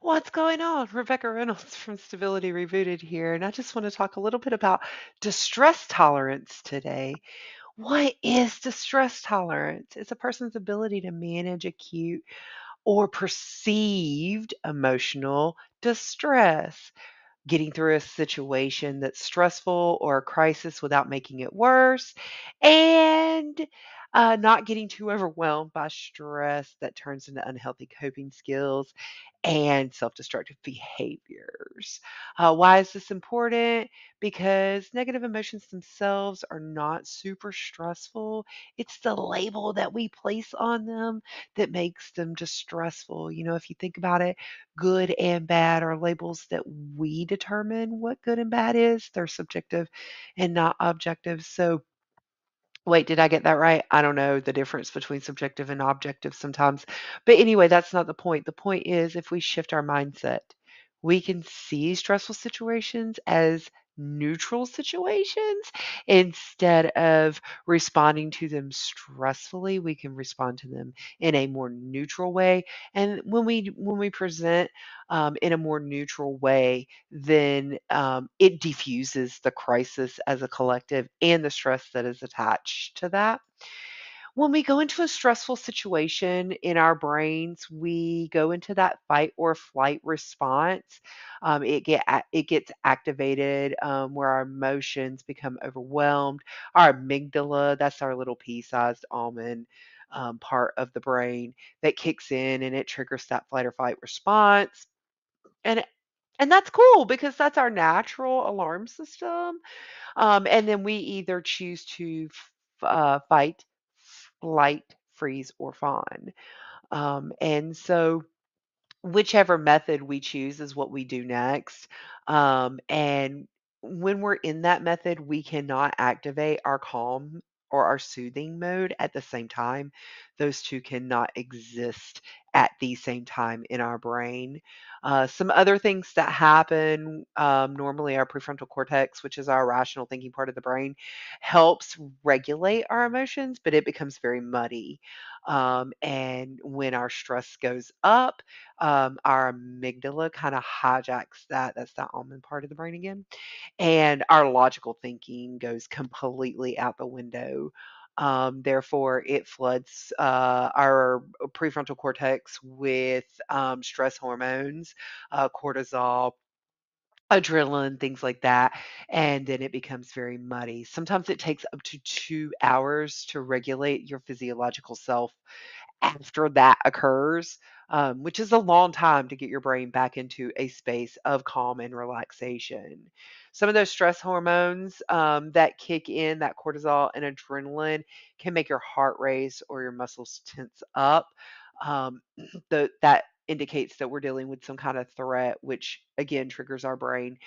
What's going on? Rebekah Reynolds from Stability Rebooted here, and I just want to talk a little bit about distress tolerance today. What is distress tolerance? It's a person's ability to manage acute or perceived emotional distress, getting through a situation that's stressful or a crisis without making it worse, and not getting too overwhelmed by stress that turns into unhealthy coping skills and self destructive behaviors. Why is this important? Because negative emotions themselves are not super stressful. It's the label that we place on them that makes them distressful. If you think about it, good and bad are labels that we determine what good and bad is. They're subjective and not objective. So, wait, did I get that right? I don't know the difference between subjective and objective sometimes. But anyway, that's not the point. The point is if we shift our mindset, we can see stressful situations as neutral situations instead of responding to them stressfully. We can respond to them in a more neutral way. And when we present in a more neutral way, then it diffuses the crisis as a collective and the stress that is attached to that. When we go into a stressful situation in our brains, we go into that fight or flight response. It gets activated where our emotions become overwhelmed. Our amygdala, that's our little pea-sized almond part of the brain that kicks in and it triggers that flight or fight response. And and that's cool because that's our natural alarm system. And then we either choose to fight, flight, freeze, or fawn. And so, whichever method we choose is what we do next. And when we're in that method, we cannot activate our calm or our soothing mode at the same time. Those two cannot exist at the same time in our brain. Some other things that happen normally, our prefrontal cortex, which is our rational thinking part of the brain, helps regulate our emotions, but it becomes very muddy. And when our stress goes up, our amygdala kind of hijacks that. That's the almond part of the brain again. And our logical thinking goes completely out the window. Therefore, it floods our prefrontal cortex with stress hormones, cortisol, adrenaline, things like that, and then it becomes very muddy. Sometimes it takes up to 2 hours to regulate your physiological self after that occurs, which is a long time to get your brain back into a space of calm and relaxation. Some of those stress hormones that kick in, that cortisol and adrenaline, can make your heart race or your muscles tense up. Um, that indicates that we're dealing with some kind of threat, which again triggers our brain.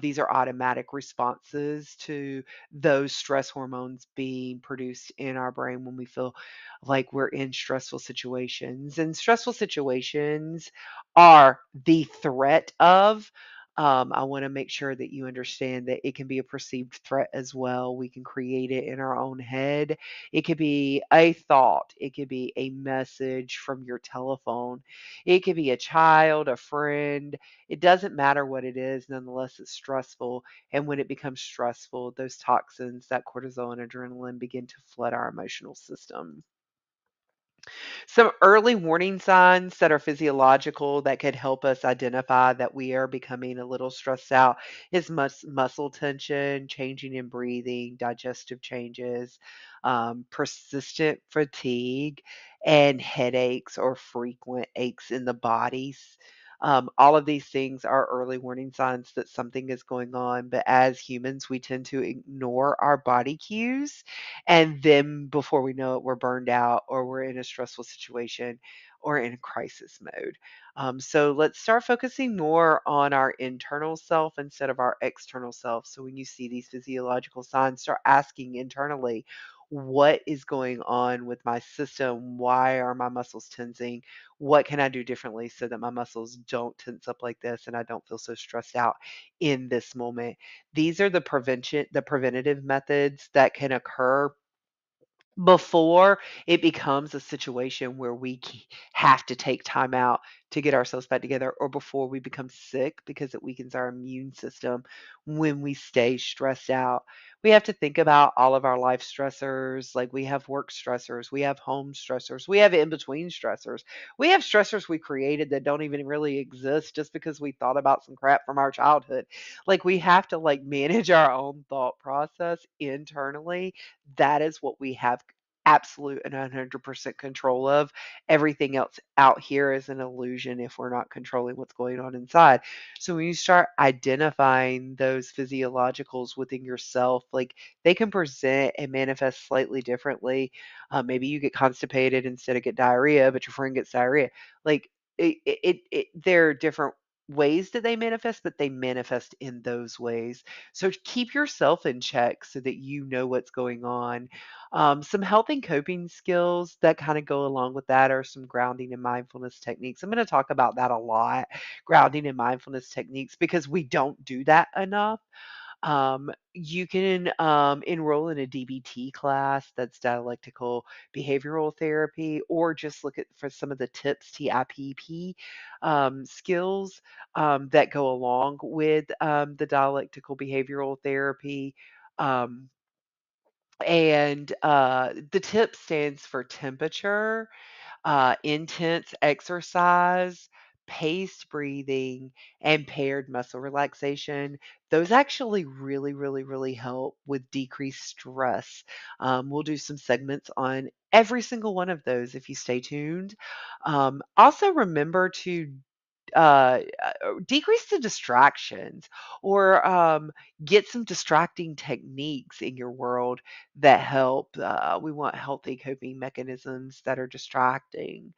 These are automatic responses to those stress hormones being produced in our brain when we feel like we're in stressful situations. And stressful situations are the threat of. I want to make sure that you understand that it can be a perceived threat as well. We can create it in our own head. It could be a thought, it could be a message from your telephone, it could be a child, a friend. It doesn't matter what it is, nonetheless, it's stressful. And when it becomes stressful, those toxins, that cortisol and adrenaline, begin to flood our emotional system. Some early warning signs that are physiological that could help us identify that we are becoming a little stressed out is muscle tension, changing in breathing, digestive changes, persistent fatigue, and headaches or frequent aches in the bodies. All of these things are early warning signs that something is going on, but as humans, we tend to ignore our body cues, and then before we know it, we're burned out or we're in a stressful situation or in a crisis mode. So let's start focusing more on our internal self instead of our external self. So when you see these physiological signs, start asking internally, what is going on with my system? Why are my muscles tensing? What can I do differently so that my muscles don't tense up like this and I don't feel so stressed out in this moment? These are the preventative methods that can occur before it becomes a situation where have to take time out to get ourselves back together, or before we become sick because it weakens our immune system when we stay stressed out. We have to think about all of our life stressors. Like, we have work stressors, we have home stressors, we have in between stressors, we have stressors we created that don't even really exist just because we thought about some crap from our childhood. Like, we have to like manage our own thought process internally. That is what we have absolute and 100% control of. Everything else out here is an illusion if we're not controlling what's going on inside. So when you start identifying those physiologicals within yourself, like, they can present and manifest slightly differently. Maybe you get constipated instead of get diarrhea, but your friend gets diarrhea. Like, there are different ways that they manifest, but they manifest in those ways. So keep yourself in check so that you know what's going on. Some health and coping skills that kind of go along with that are some grounding and mindfulness techniques. I'm going to talk about that a lot, grounding and mindfulness techniques, because we don't do that enough. You can enroll in a DBT class, that's dialectical behavioral therapy, or just look at for some of the tips, TIPP skills that go along with the dialectical behavioral therapy. Um, and the TIP stands for temperature, intense exercise, paced breathing, and paired muscle relaxation. Those actually really, really, really help with decreased stress. We'll do some segments on every single one of those if you stay tuned. Also, remember to decrease the distractions, or get some distracting techniques in your world that help. We want healthy coping mechanisms that are distracting.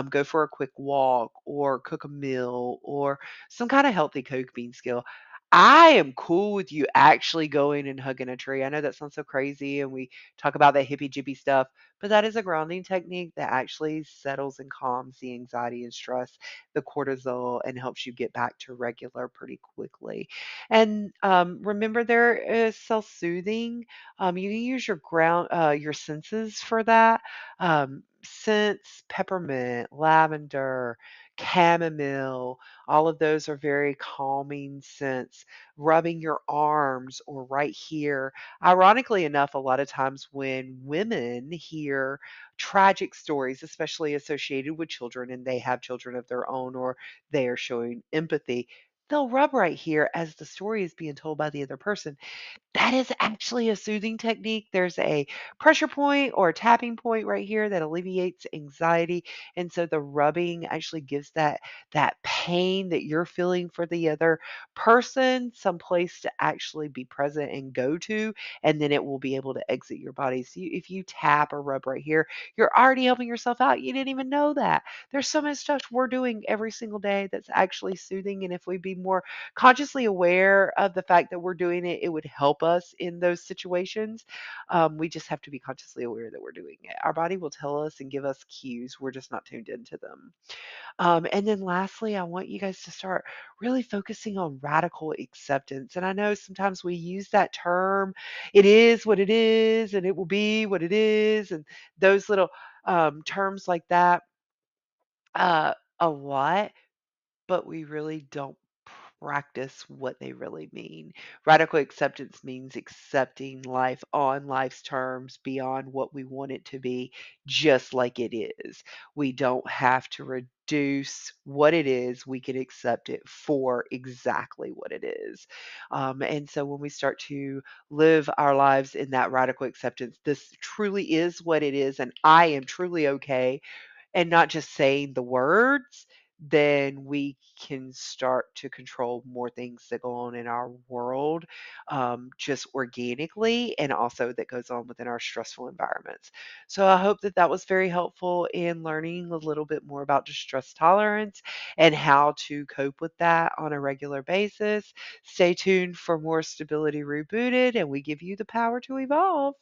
Go for a quick walk, or cook a meal, or some kind of healthy coping skill. I am cool with you actually going and hugging a tree. I know that sounds so crazy, and we talk about that hippy jippy stuff, but that is a grounding technique that actually settles and calms the anxiety and stress, the cortisol, and helps you get back to regular pretty quickly. And remember, there is self-soothing. You can use your senses for that. Scents, peppermint, lavender, chamomile, all of those are very calming scents. Rubbing your arms or right here. Ironically enough, a lot of times when women hear tragic stories, especially associated with children, and they have children of their own, or they are showing empathy, they'll rub right here as the story is being told by the other person. That is actually a soothing technique. There's a pressure point or a tapping point right here that alleviates anxiety. And so the rubbing actually gives that pain that you're feeling for the other person some place to actually be present and go to, and then it will be able to exit your body. So if you tap or rub right here, you're already helping yourself out. You didn't even know that. There's so much stuff we're doing every single day that's actually soothing. And if we be more consciously aware of the fact that we're doing it, it would help us in those situations. We just have to be consciously aware that we're doing it. Our body will tell us and give us cues. We're just not tuned into them. And then lastly, I want you guys to start really focusing on radical acceptance. And I know sometimes we use that term, it is what it is, and it will be what it is, and those little terms like that a lot, but we really don't practice what they really mean. Radical acceptance means accepting life on life's terms beyond what we want it to be, just like it is. We don't have to reduce what it is, we can accept it for exactly what it is. And so when we start to live our lives in that radical acceptance, this truly is what it is, and I am truly okay, and not just saying the words, then we can start to control more things that go on in our world, just organically, and also that goes on within our stressful environments. So I hope that that was very helpful in learning a little bit more about distress tolerance and how to cope with that on a regular basis. Stay tuned for more Stability Rebooted, and we give you the power to evolve.